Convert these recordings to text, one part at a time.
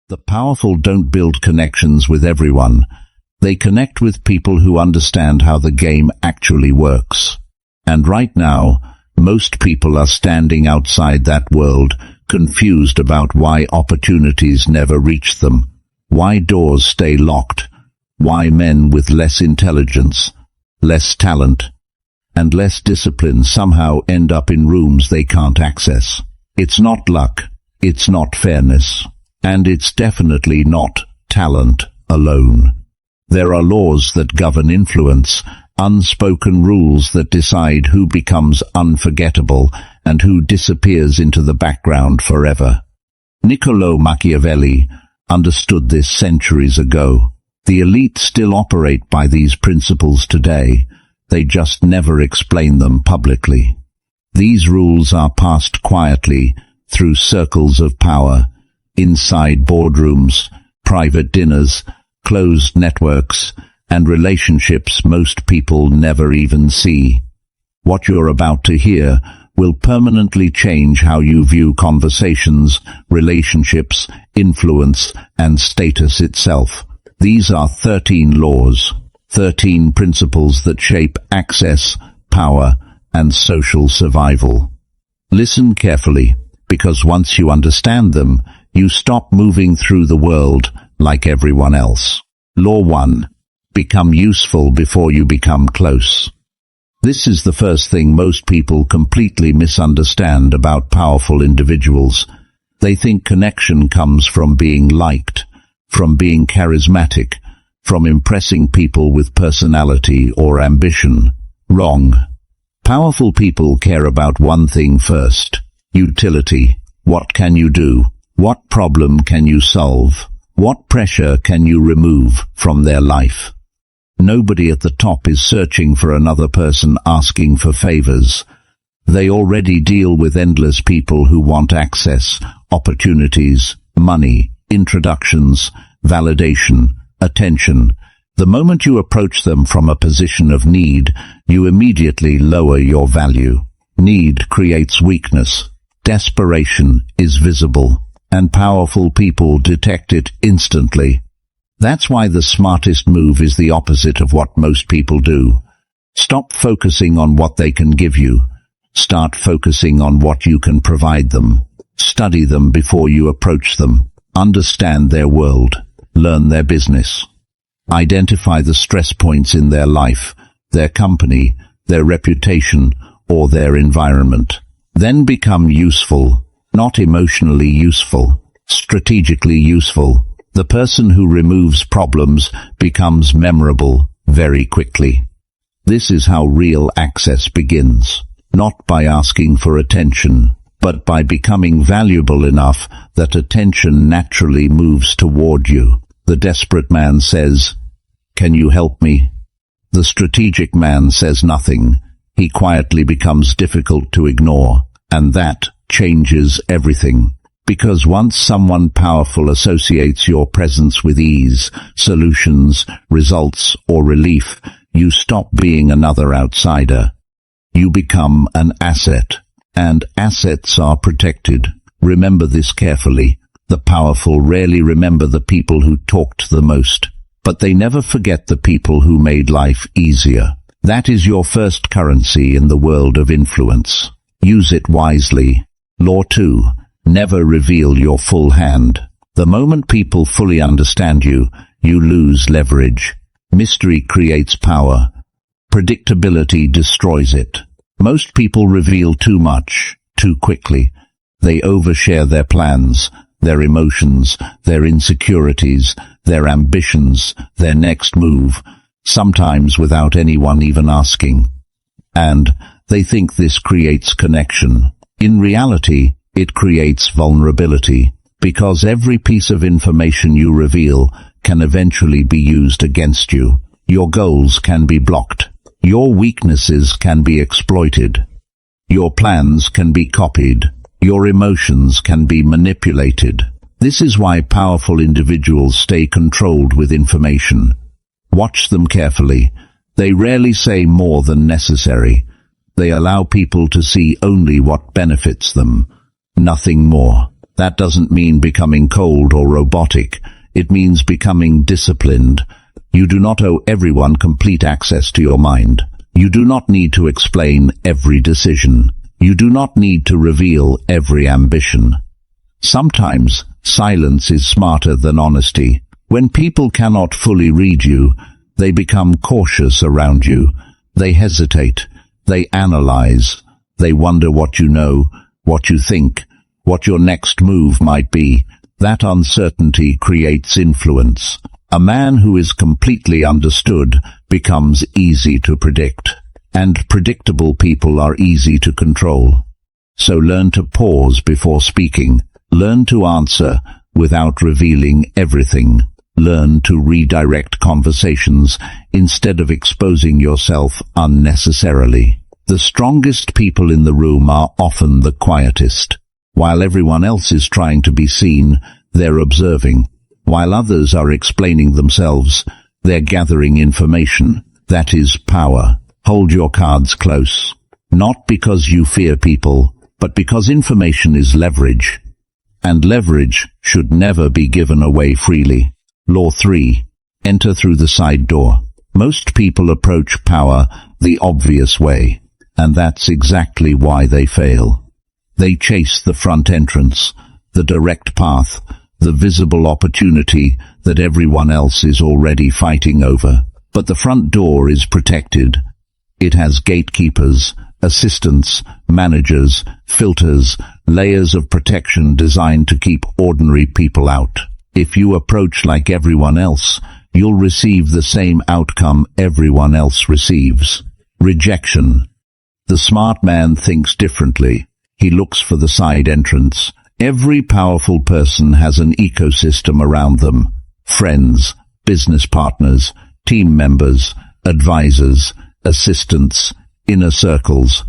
The powerful don't build connections with everyone. They connect with people who understand how the game actually works. And right now, most people are standing outside that world, confused about why opportunities never reach them, why doors stay locked, why men with less intelligence, less talent, and less discipline somehow end up in rooms they can't access. It's not luck, it's not fairness, and it's definitely not talent alone. There are laws that govern influence, unspoken rules that decide who becomes unforgettable and who disappears into the background forever. Niccolo Machiavelli understood this centuries ago. The elite still operate by these principles today. They just never explain them publicly. These rules are passed quietly through circles of power, inside boardrooms, private dinners, closed networks, and relationships most people never even see. What you're about to hear will permanently change how you view conversations, relationships, influence, and status itself. These are 13 laws, 13 principles that shape access, power, and social survival. Listen carefully, because once you understand them, you stop moving through the world like everyone else. Law 1. Become useful before you become close. This is the first thing most people completely misunderstand about powerful individuals. They think connection comes from being liked, from being charismatic, from impressing people with personality or ambition. Wrong. Powerful people care about one thing first: utility. What can you do? What problem can you solve? What pressure can you remove from their life? Nobody at the top is searching for another person asking for favors. They already deal with endless people who want access, opportunities, money, introductions, validation, attention. The moment you approach them from a position of need, you immediately lower your value. Need creates weakness. Desperation is visible, and powerful people detect it instantly. That's why the smartest move is the opposite of what most people do. Stop focusing on what they can give you. Start focusing on what you can provide them. Study them before you approach them. Understand their world. Learn their business. Identify the stress points in their life, their company, their reputation, or their environment. Then become useful, not emotionally useful, strategically useful. The person who removes problems becomes memorable very quickly. This is how real access begins, not by asking for attention, but by becoming valuable enough that attention naturally moves toward you. The desperate man says, "Can you help me?" The strategic man says nothing. He quietly becomes difficult to ignore, and that changes everything. Because once someone powerful associates your presence with ease, solutions, results, or relief, you stop being another outsider. You become an asset, and assets are protected. Remember this carefully. The powerful rarely remember the people who talked the most, but they never forget the people who made life easier. That is your first currency in the world of influence. Use it wisely. Law 2. Never reveal your full hand. The moment people fully understand you, you lose leverage. Mystery creates power. Predictability destroys it. Most people reveal too much, too quickly. They overshare their plans, their emotions, their insecurities, their ambitions, their next move, sometimes without anyone even asking. And they think this creates connection. In reality, it creates vulnerability, because every piece of information you reveal can eventually be used against you. Your goals can be blocked. Your weaknesses can be exploited. Your plans can be copied. Your emotions can be manipulated. This is why powerful individuals stay controlled with information. Watch them carefully. They rarely say more than necessary. They allow people to see only what benefits them. Nothing more. That doesn't mean becoming cold or robotic. It means becoming disciplined. You do not owe everyone complete access to your mind. You do not need to explain every decision. You do not need to reveal every ambition. Sometimes silence is smarter than honesty. When people cannot fully read you, they become cautious around you. They hesitate. They analyze. They wonder what you know, what you think, what your next move might be. That uncertainty creates influence. A man who is completely understood becomes easy to predict, and predictable people are easy to control. So learn to pause before speaking. Learn to answer without revealing everything. Learn to redirect conversations instead of exposing yourself unnecessarily. The strongest people in the room are often the quietest. While everyone else is trying to be seen, they're observing. While others are explaining themselves, they're gathering information. That is power. Hold your cards close. Not because you fear people, but because information is leverage. And leverage should never be given away freely. Law 3. Enter through the side door. Most people approach power the obvious way, and that's exactly why they fail. They chase the front entrance, the direct path, the visible opportunity that everyone else is already fighting over. But the front door is protected. It has gatekeepers, assistants, managers, filters, layers of protection designed to keep ordinary people out. If you approach like everyone else, you'll receive the same outcome everyone else receives. Rejection. The smart man thinks differently. He looks for the side entrance. Every powerful person has an ecosystem around them. Friends, business partners, team members, advisors, assistants, inner circles.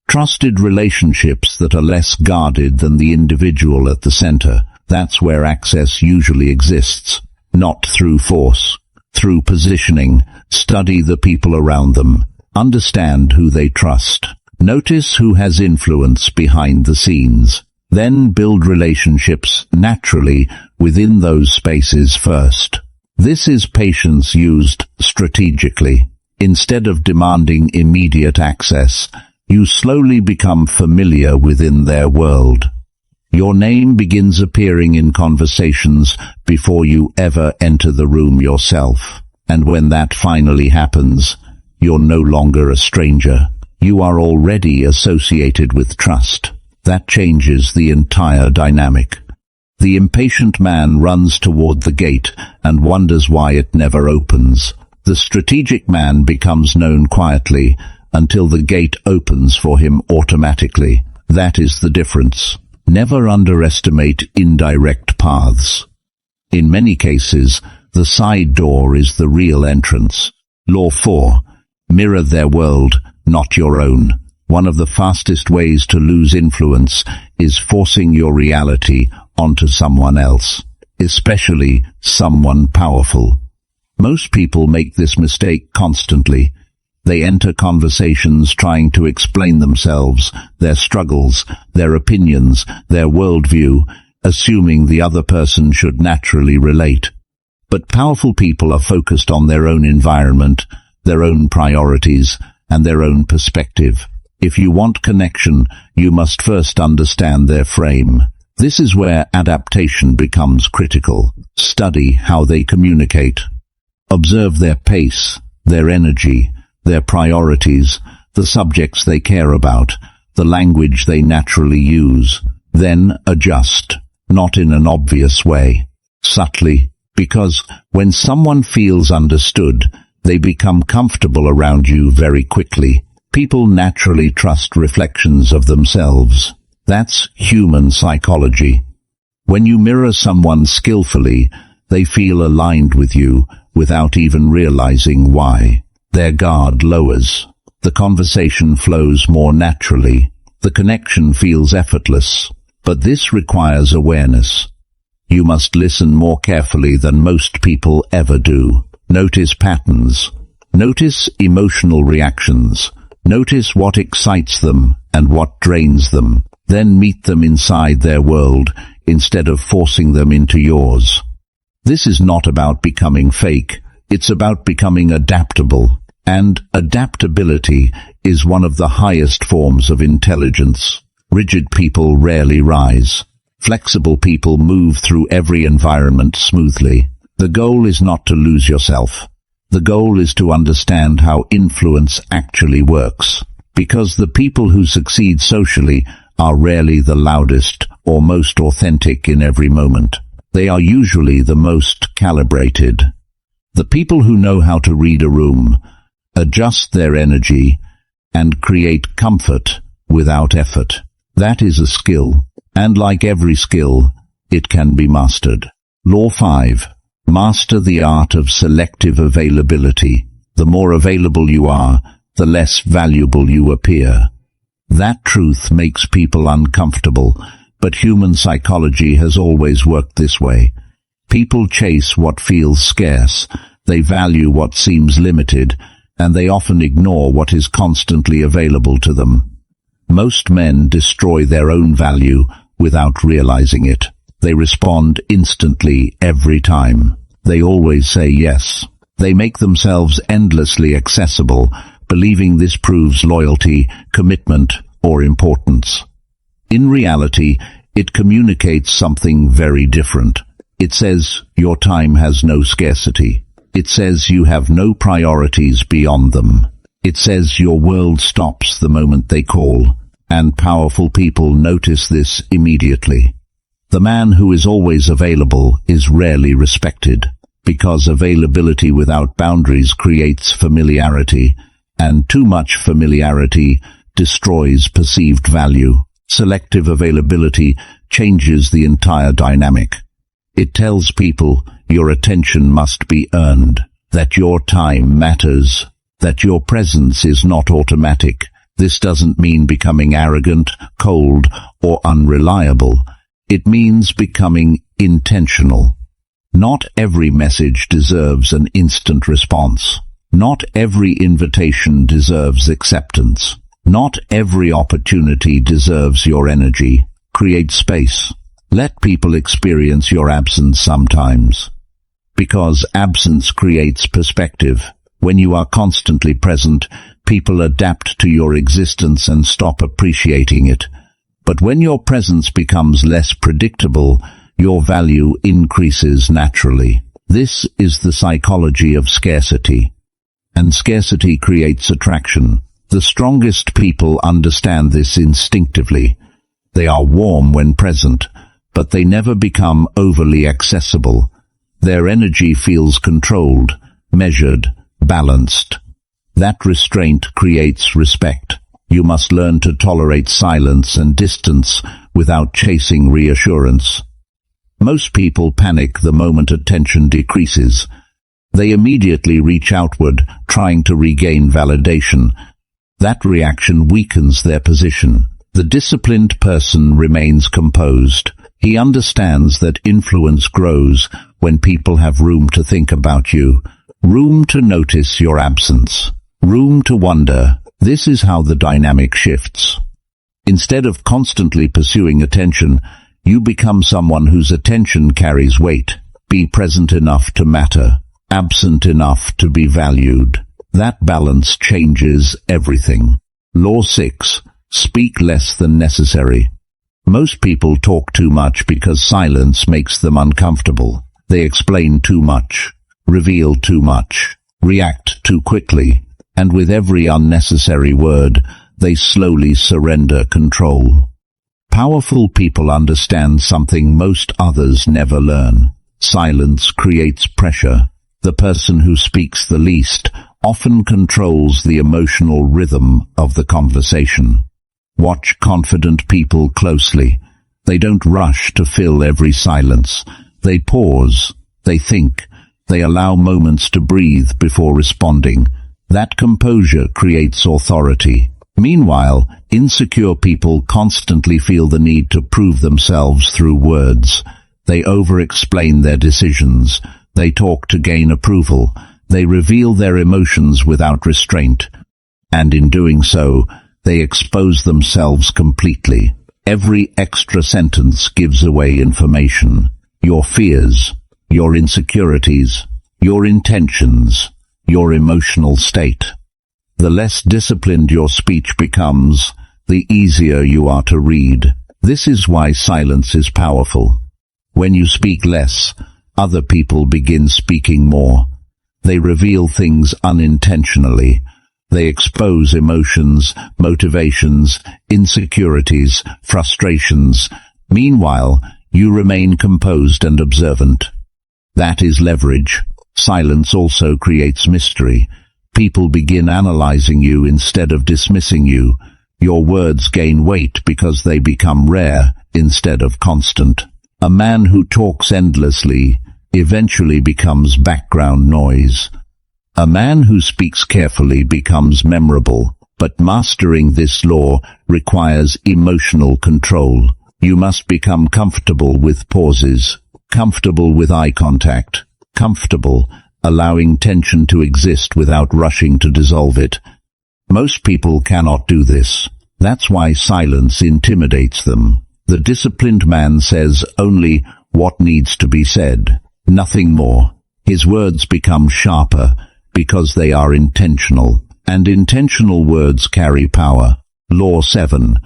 Trusted relationships that are less guarded than the individual at the center. That's where access usually exists. Not through force. Through positioning. Study the people around them. Understand who they trust. Notice who has influence behind the scenes. Then build relationships naturally within those spaces first. This is patience used strategically. Instead of demanding immediate access, you slowly become familiar within their world. Your name begins appearing in conversations before you ever enter the room yourself. And when that finally happens, you're no longer a stranger. You are already associated with trust. That changes the entire dynamic. The impatient man runs toward the gate and wonders why it never opens. The strategic man becomes known quietly until the gate opens for him automatically. That is the difference. Never underestimate indirect paths. In many cases, the side door is the real entrance. Law 4. Mirror their world, not your own. One of the fastest ways to lose influence is forcing your reality onto someone else, especially someone powerful. Most people make this mistake constantly. They enter conversations trying to explain themselves, their struggles, their opinions, their worldview, assuming the other person should naturally relate. But powerful people are focused on their own environment, their own priorities, and their own perspective. If you want connection, you must first understand their frame. This is where adaptation becomes critical. Study how they communicate. Observe their pace, their energy, their priorities, the subjects they care about, the language they naturally use. Then adjust, not in an obvious way, subtly, because when someone feels understood, they become comfortable around you very quickly. People naturally trust reflections of themselves. That's human psychology. When you mirror someone skillfully, they feel aligned with you without even realizing why. Their guard lowers. The conversation flows more naturally. The connection feels effortless. But this requires awareness. You must listen more carefully than most people ever do. Notice patterns. Notice emotional reactions. Notice what excites them and what drains them. Then meet them inside their world instead of forcing them into yours. This is not about becoming fake, it's about becoming adaptable, and adaptability is one of the highest forms of intelligence. Rigid people rarely rise. Flexible people move through every environment smoothly. The goal is not to lose yourself. The goal is to understand how influence actually works. Because the people who succeed socially are rarely the loudest or most authentic in every moment. They are usually the most calibrated. The people who know how to read a room, adjust their energy, and create comfort without effort. That is a skill, and like every skill, it can be mastered. Law 5. Master the art of selective availability. The more available you are, the less valuable you appear. That truth makes people uncomfortable, but human psychology has always worked this way. People chase what feels scarce, they value what seems limited, and they often ignore what is constantly available to them. Most men destroy their own value without realizing it. They respond instantly every time. They always say yes. They make themselves endlessly accessible, believing this proves loyalty, commitment, or importance. In reality, it communicates something very different. It says your time has no scarcity. It says you have no priorities beyond them. It says your world stops the moment they call, and powerful people notice this immediately. The man who is always available is rarely respected, because availability without boundaries creates familiarity, and too much familiarity destroys perceived value. Selective availability changes the entire dynamic. It tells people your attention must be earned, that your time matters, that your presence is not automatic. This doesn't mean becoming arrogant, cold, or unreliable. It means becoming intentional. Not every message deserves an instant response. Not every invitation deserves acceptance. Not every opportunity deserves your energy. Create space. Let people experience your absence sometimes. Because absence creates perspective. When you are constantly present, people adapt to your existence and stop appreciating it. But when your presence becomes less predictable, your value increases naturally. This is the psychology of scarcity. And scarcity creates attraction. The strongest people understand this instinctively. They are warm when present, but they never become overly accessible. Their energy feels controlled, measured, balanced. That restraint creates respect. You must learn to tolerate silence and distance without chasing reassurance. Most people panic the moment attention decreases. They immediately reach outward, trying to regain validation. That reaction weakens their position. The disciplined person remains composed. He understands that influence grows when people have room to think about you, room to notice your absence, room to wonder. This is how the dynamic shifts. Instead of constantly pursuing attention, you become someone whose attention carries weight. Be present enough to matter, absent enough to be valued. That balance changes everything. Law 6. Speak less than necessary. Most people talk too much because silence makes them uncomfortable. They explain too much, reveal too much, react too quickly, and with every unnecessary word, they slowly surrender control. Powerful people understand something most others never learn. Silence creates pressure. The person who speaks the least often controls the emotional rhythm of the conversation. Watch confident people closely. They don't rush to fill every silence. They pause, they think, they allow moments to breathe before responding. That composure creates authority. Meanwhile, insecure people constantly feel the need to prove themselves through words. They over-explain their decisions. They talk to gain approval. They reveal their emotions without restraint. And in doing so, they expose themselves completely. Every extra sentence gives away information. Your fears, your insecurities, your intentions, your emotional state. The less disciplined your speech becomes, the easier you are to read. This is why silence is powerful. When you speak less, other people begin speaking more. They reveal things unintentionally. They expose emotions, motivations, insecurities, frustrations. Meanwhile, you remain composed and observant. That is leverage. Silence also creates mystery. People begin analyzing you instead of dismissing you. Your words gain weight because they become rare instead of constant. A man who talks endlessly eventually becomes background noise. A man who speaks carefully becomes memorable, but mastering this law requires emotional control. You must become comfortable with pauses, comfortable with eye contact, comfortable allowing tension to exist without rushing to dissolve it. Most people cannot do this. That's why silence intimidates them. The disciplined man says only what needs to be said, nothing more. His words become sharper because they are intentional, and intentional words carry power. Law 7.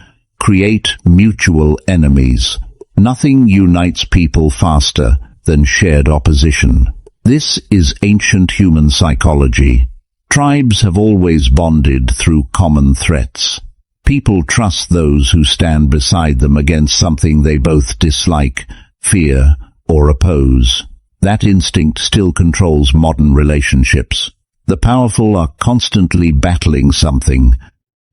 Create mutual enemies. Nothing unites people faster than shared opposition. This is ancient human psychology. Tribes have always bonded through common threats. People trust those who stand beside them against something they both dislike, fear, or oppose. That instinct still controls modern relationships. The powerful are constantly battling something.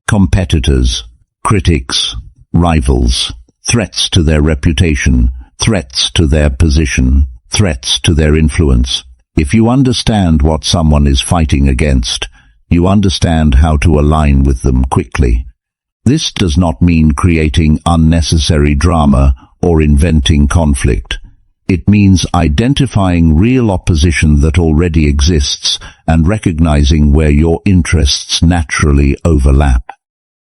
Competitors, critics, rivals, threats to their reputation, threats to their position, threats to their influence. If you understand what someone is fighting against, you understand how to align with them quickly. This does not mean creating unnecessary drama or inventing conflict. It means identifying real opposition that already exists and recognizing where your interests naturally overlap.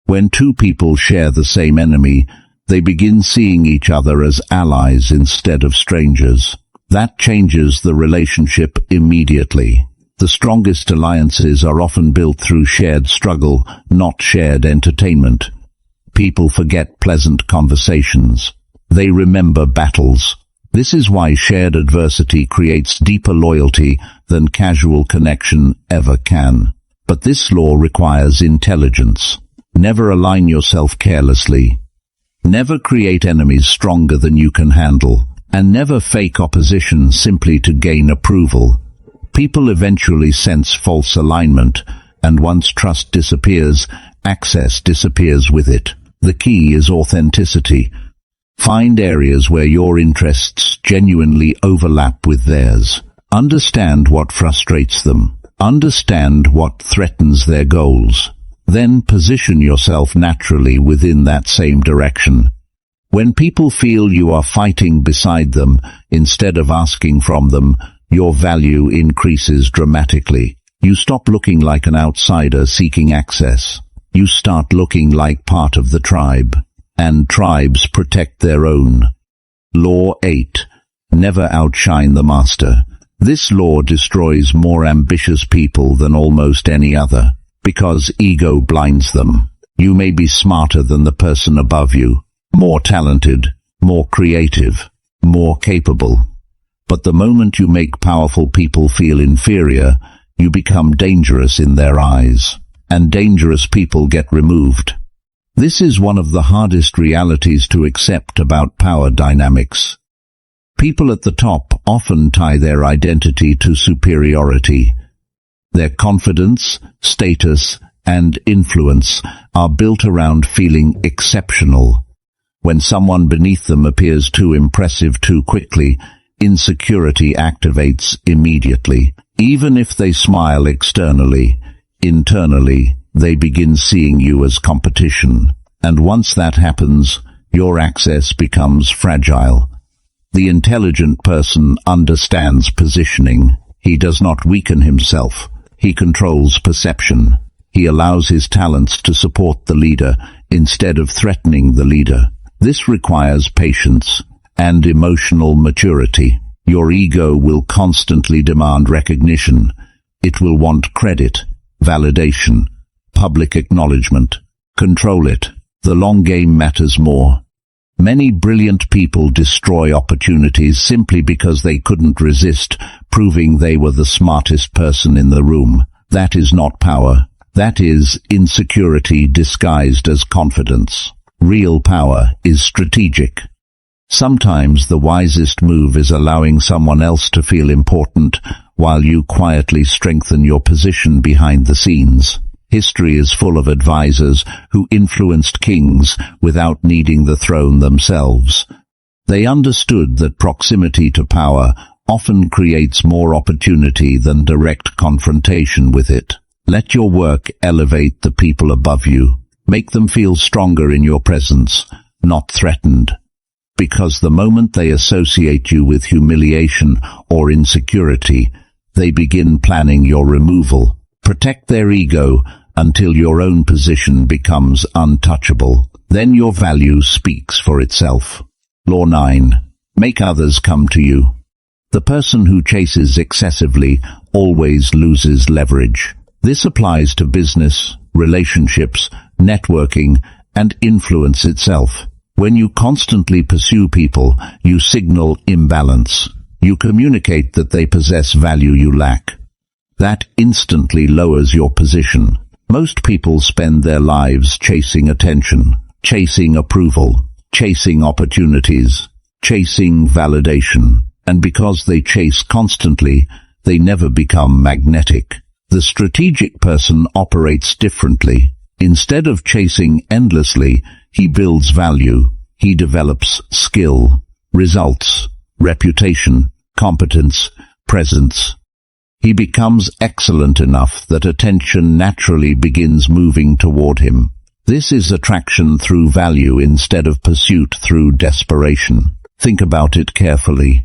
When two people share the same enemy, they begin seeing each other as allies instead of strangers. That changes the relationship immediately. The strongest alliances are often built through shared struggle, not shared entertainment. People forget pleasant conversations. They remember battles. This is why shared adversity creates deeper loyalty than casual connection ever can. But this law requires intelligence. Never align yourself carelessly. Never create enemies stronger than you can handle. And never fake opposition simply to gain approval. People eventually sense false alignment, and once trust disappears, access disappears with it. The key is authenticity. Find areas where your interests genuinely overlap with theirs. Understand what frustrates them. Understand what threatens their goals. Then position yourself naturally within that same direction. When people feel you are fighting beside them instead of asking from them, your value increases dramatically. You stop looking like an outsider seeking access. You start looking like part of the tribe. And tribes protect their own. Law 8. Never outshine the master. This law destroys more ambitious people than almost any other, because ego blinds them. You may be smarter than the person above you, more talented, more creative, more capable. But the moment you make powerful people feel inferior, you become dangerous in their eyes, and dangerous people get removed. This is one of the hardest realities to accept about power dynamics. People at the top often tie their identity to superiority. Their confidence, status, and influence are built around feeling exceptional. When someone beneath them appears too impressive too quickly, insecurity activates immediately. Even if they smile externally, internally, they begin seeing you as competition. And once that happens, your access becomes fragile. The intelligent person understands positioning. He does not weaken himself. He controls perception. He allows his talents to support the leader instead of threatening the leader. This requires patience and emotional maturity. Your ego will constantly demand recognition. It will want credit, validation, public acknowledgement. Control it. The long game matters more. Many brilliant people destroy opportunities simply because they couldn't resist, proving they were the smartest person in the room. That is not power. That is insecurity disguised as confidence. Real power is strategic. Sometimes the wisest move is allowing someone else to feel important while you quietly strengthen your position behind the scenes. History is full of advisors who influenced kings without needing the throne themselves. They understood that proximity to power often creates more opportunity than direct confrontation with it. Let your work elevate the people above you. Make them feel stronger in your presence, not threatened. Because the moment they associate you with humiliation or insecurity, they begin planning your removal. Protect their ego until your own position becomes untouchable. Then your value speaks for itself. Law 9. Make others come to you. The person who chases excessively always loses leverage. This applies to business, relationships, networking, and influence itself. When you constantly pursue people, you signal imbalance. You communicate that they possess value you lack. That instantly lowers your position. Most people spend their lives chasing attention, chasing approval, chasing opportunities, chasing validation. And because they chase constantly, they never become magnetic. The strategic person operates differently. Instead of chasing endlessly, he builds value. He develops skill, results, reputation, competence, presence. He becomes excellent enough that attention naturally begins moving toward him. This is attraction through value instead of pursuit through desperation. Think about it carefully.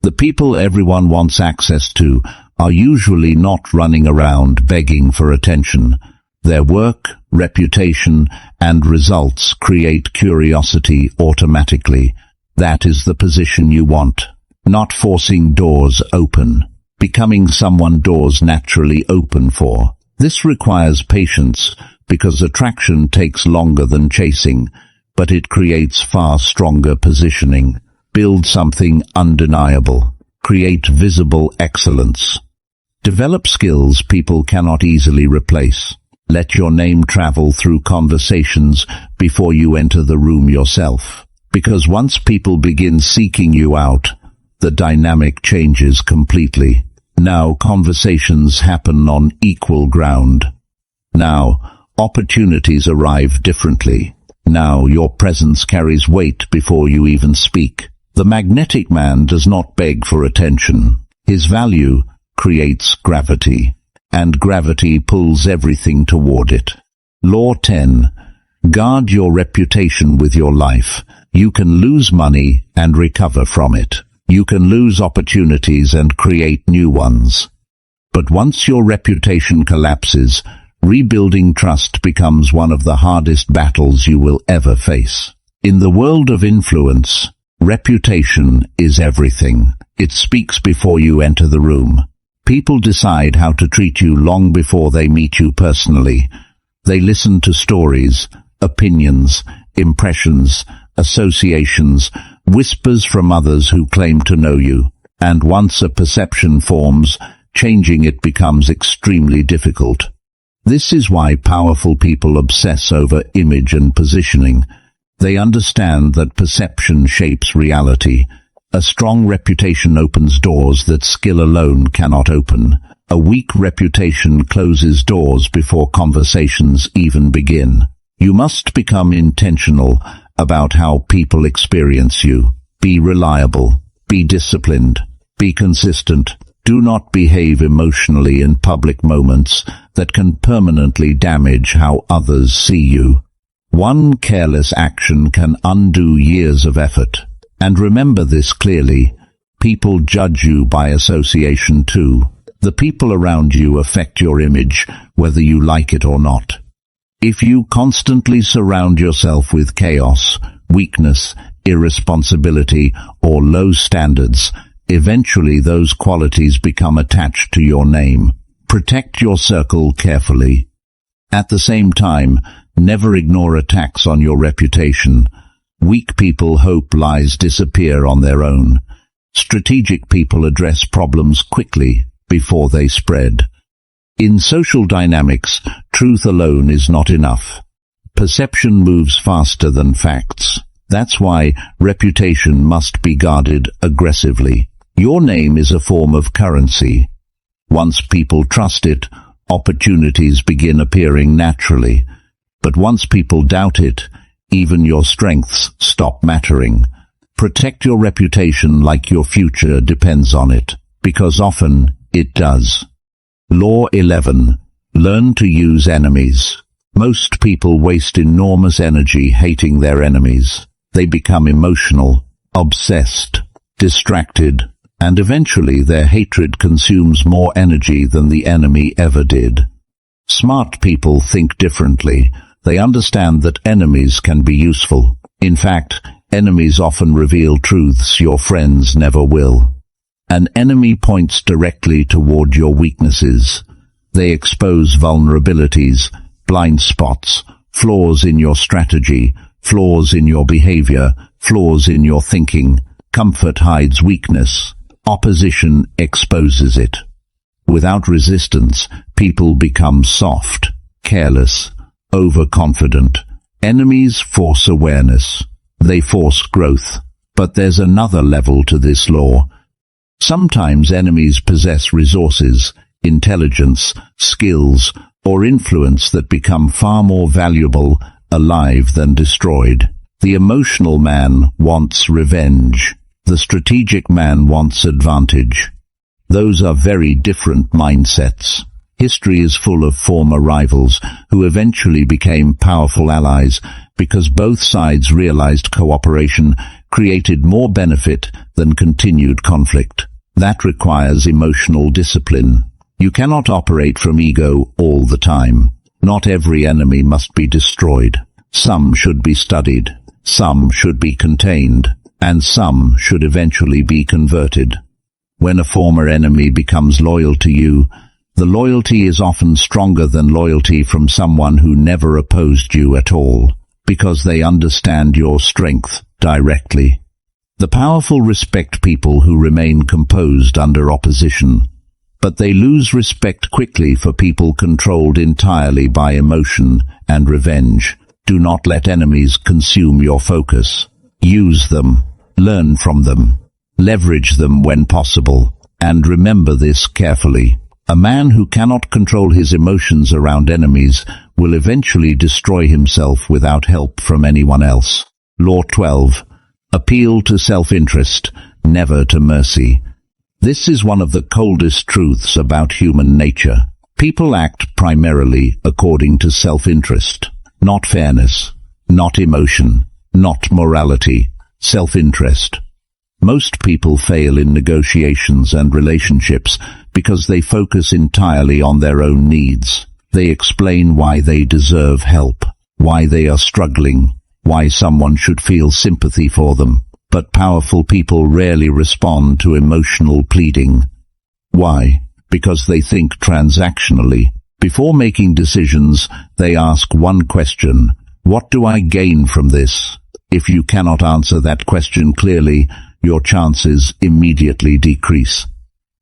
The people everyone wants access to are usually not running around begging for attention. Their work, reputation, and results create curiosity automatically. That is the position you want. Not forcing doors open. Becoming someone doors naturally open for. This requires patience, because attraction takes longer than chasing, but it creates far stronger positioning. Build something undeniable. Create visible excellence. Develop skills people cannot easily replace. Let your name travel through conversations before you enter the room yourself. Because once people begin seeking you out, the dynamic changes completely. Now conversations happen on equal ground. Now opportunities arrive differently. Now your presence carries weight before you even speak. The magnetic man does not beg for attention. His value creates gravity, and gravity pulls everything toward it. Law 10. Guard your reputation with your life. You can lose money and recover from it. You can lose opportunities and create new ones. But once your reputation collapses, rebuilding trust becomes one of the hardest battles you will ever face. In the world of influence, reputation is everything. It speaks before you enter the room. People decide how to treat you long before they meet you personally. They listen to stories, opinions, impressions, associations, whispers from others who claim to know you. And once a perception forms, changing it becomes extremely difficult. This is why powerful people obsess over image and positioning. They understand that perception shapes reality. A strong reputation opens doors that skill alone cannot open. A weak reputation closes doors before conversations even begin. You must become intentional about how people experience you. Be reliable. Be disciplined. Be consistent. Do not behave emotionally in public moments that can permanently damage how others see you. One careless action can undo years of effort. And remember this clearly. People judge you by association too. The people around you affect your image, whether you like it or not. If you constantly surround yourself with chaos, weakness, irresponsibility, or low standards, eventually those qualities become attached to your name. Protect your circle carefully. At the same time, never ignore attacks on your reputation. Weak people hope lies disappear on their own. Strategic people address problems quickly before they spread. In social dynamics, truth alone is not enough. Perception moves faster than facts. That's why reputation must be guarded aggressively. Your name is a form of currency. Once people trust it, opportunities begin appearing naturally. But once people doubt it, even your strengths stop mattering. Protect your reputation like your future depends on it, because often it does. Law 11. Learn to use enemies. Most people waste enormous energy hating their enemies. They become emotional, obsessed, distracted, and eventually their hatred consumes more energy than the enemy ever did. Smart people think differently. They understand that enemies can be useful. In fact, enemies often reveal truths your friends never will. An enemy points directly toward your weaknesses. They expose vulnerabilities, blind spots, flaws in your strategy, flaws in your behavior, flaws in your thinking. Comfort hides weakness. Opposition exposes it. Without resistance, people become soft, careless, overconfident. Enemies force awareness. They force growth. But there's another level to this law. Sometimes enemies possess resources, intelligence, skills, or influence that become far more valuable alive than destroyed. The emotional man wants revenge. The strategic man wants advantage. Those are very different mindsets. History is full of former rivals who eventually became powerful allies because both sides realized cooperation created more benefit than continued conflict. That requires emotional discipline. You cannot operate from ego all the time. Not every enemy must be destroyed. Some should be studied, some should be contained, and some should eventually be converted. When a former enemy becomes loyal to you, the loyalty is often stronger than loyalty from someone who never opposed you at all, because they understand your strength directly. The powerful respect people who remain composed under opposition, but they lose respect quickly for people controlled entirely by emotion and revenge. Do not let enemies consume your focus. Use them, learn from them, leverage them when possible, and remember this carefully. A man who cannot control his emotions around enemies will eventually destroy himself without help from anyone else. Law 12. Appeal to self-interest, never to mercy. This is one of the coldest truths about human nature. People act primarily according to self-interest, not fairness, not emotion, not morality, self-interest. Most people fail in negotiations and relationships because they focus entirely on their own needs. They explain why they deserve help, why they are struggling, why someone should feel sympathy for them. But powerful people rarely respond to emotional pleading. Why? Because they think transactionally. Before making decisions, they ask one question: what do I gain from this? If you cannot answer that question clearly, your chances immediately decrease.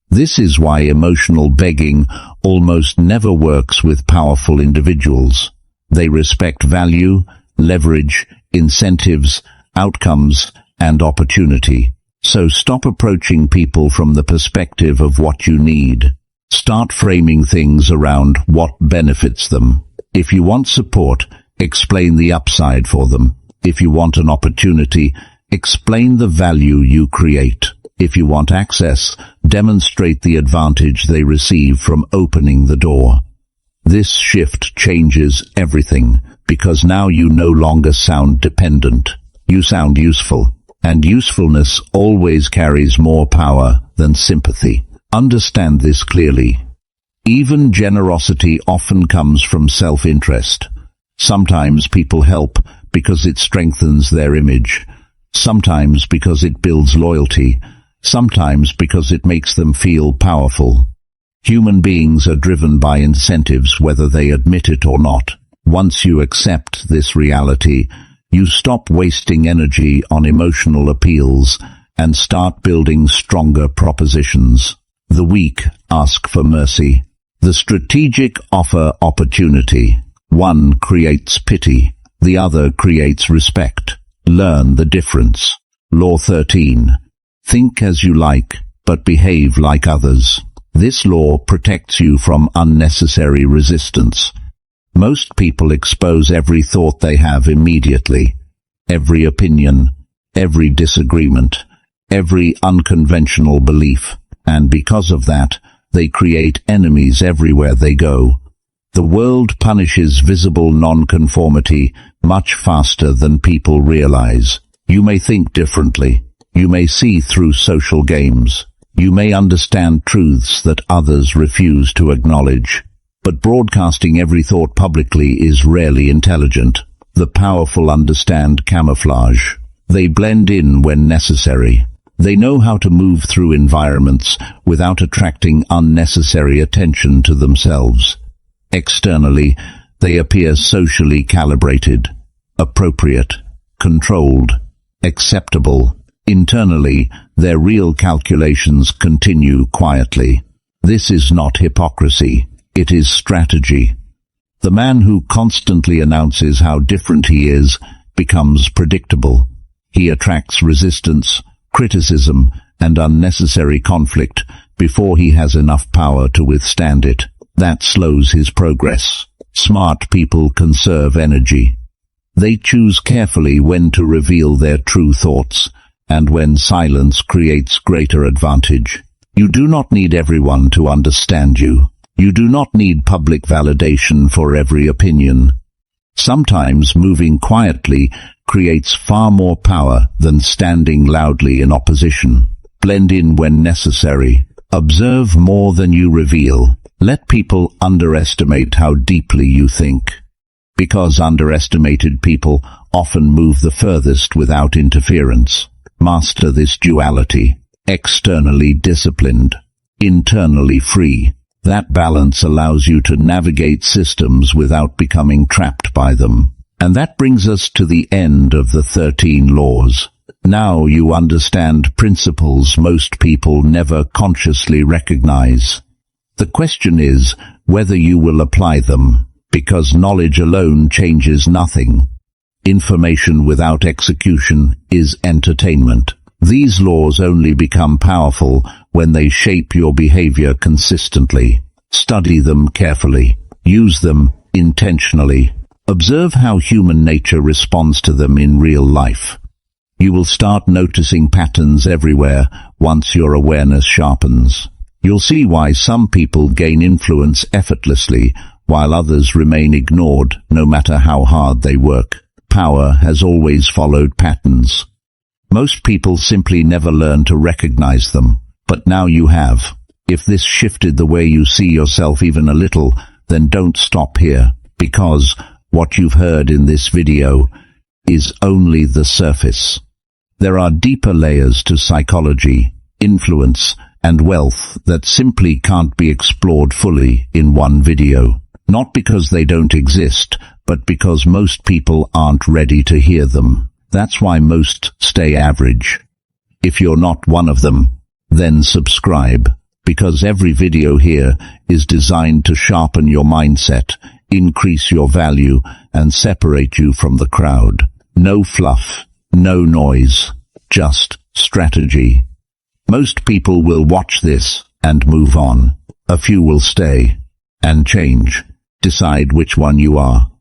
This is why emotional begging almost never works with powerful individuals. They respect value, leverage, incentives, outcomes, and opportunity. So stop approaching people from the perspective of what you need. Start framing things around what benefits them. If you want support, explain the upside for them. If you want an opportunity, explain the value you create. If you want access, demonstrate the advantage they receive from opening the door. This shift changes everything, because now you no longer sound dependent. You sound useful, and usefulness always carries more power than sympathy. Understand this clearly. Even generosity often comes from self-interest. Sometimes people help because it strengthens their image, sometimes because it builds loyalty, sometimes because it makes them feel powerful. Human beings are driven by incentives whether they admit it or not. Once you accept this reality, you stop wasting energy on emotional appeals and start building stronger propositions. The weak ask for mercy. The strategic offer opportunity. One creates pity, the other creates respect. Learn the difference. Law 13. Think as you like, but behave like others. This law protects you from unnecessary resistance. Most people expose every thought they have immediately. Every opinion, every disagreement, every unconventional belief, and because of that, they create enemies everywhere they go. The world punishes visible nonconformity much faster than people realize. You may think differently. You may see through social games. You may understand truths that others refuse to acknowledge. But broadcasting every thought publicly is rarely intelligent. The powerful understand camouflage. They blend in when necessary. They know how to move through environments without attracting unnecessary attention to themselves. Externally, they appear socially calibrated, appropriate, controlled, acceptable. Internally, their real calculations continue quietly. This is not hypocrisy, it is strategy. The man who constantly announces how different he is becomes predictable. He attracts resistance, criticism, and unnecessary conflict before he has enough power to withstand it. That slows his progress. Smart people conserve energy. They choose carefully when to reveal their true thoughts, and when silence creates greater advantage. You do not need everyone to understand you. You do not need public validation for every opinion. Sometimes moving quietly creates far more power than standing loudly in opposition. Blend in when necessary. Observe more than you reveal. Let people underestimate how deeply you think. Because underestimated people often move the furthest without interference. Master this duality. Externally disciplined, internally free. That balance allows you to navigate systems without becoming trapped by them. And that brings us to the end of the 13 laws. Now you understand principles most people never consciously recognize. The question is whether you will apply them, because knowledge alone changes nothing. Information without execution is entertainment. These laws only become powerful when they shape your behavior consistently. Study them carefully. Use them intentionally. Observe how human nature responds to them in real life. You will start noticing patterns everywhere once your awareness sharpens. You'll see why some people gain influence effortlessly while others remain ignored no matter how hard they work. Power has always followed patterns. Most people simply never learn to recognize them, but now you have. If this shifted the way you see yourself even a little, then don't stop here, because what you've heard in this video is only the surface. There are deeper layers to psychology, influence, and wealth that simply can't be explored fully in one video. Not because they don't exist, but because most people aren't ready to hear them. That's why most stay average. If you're not one of them, then subscribe, because every video here is designed to sharpen your mindset, increase your value, and separate you from the crowd. No fluff, no noise, just strategy. Most people will watch this and move on. A few will stay and change. Decide which one you are.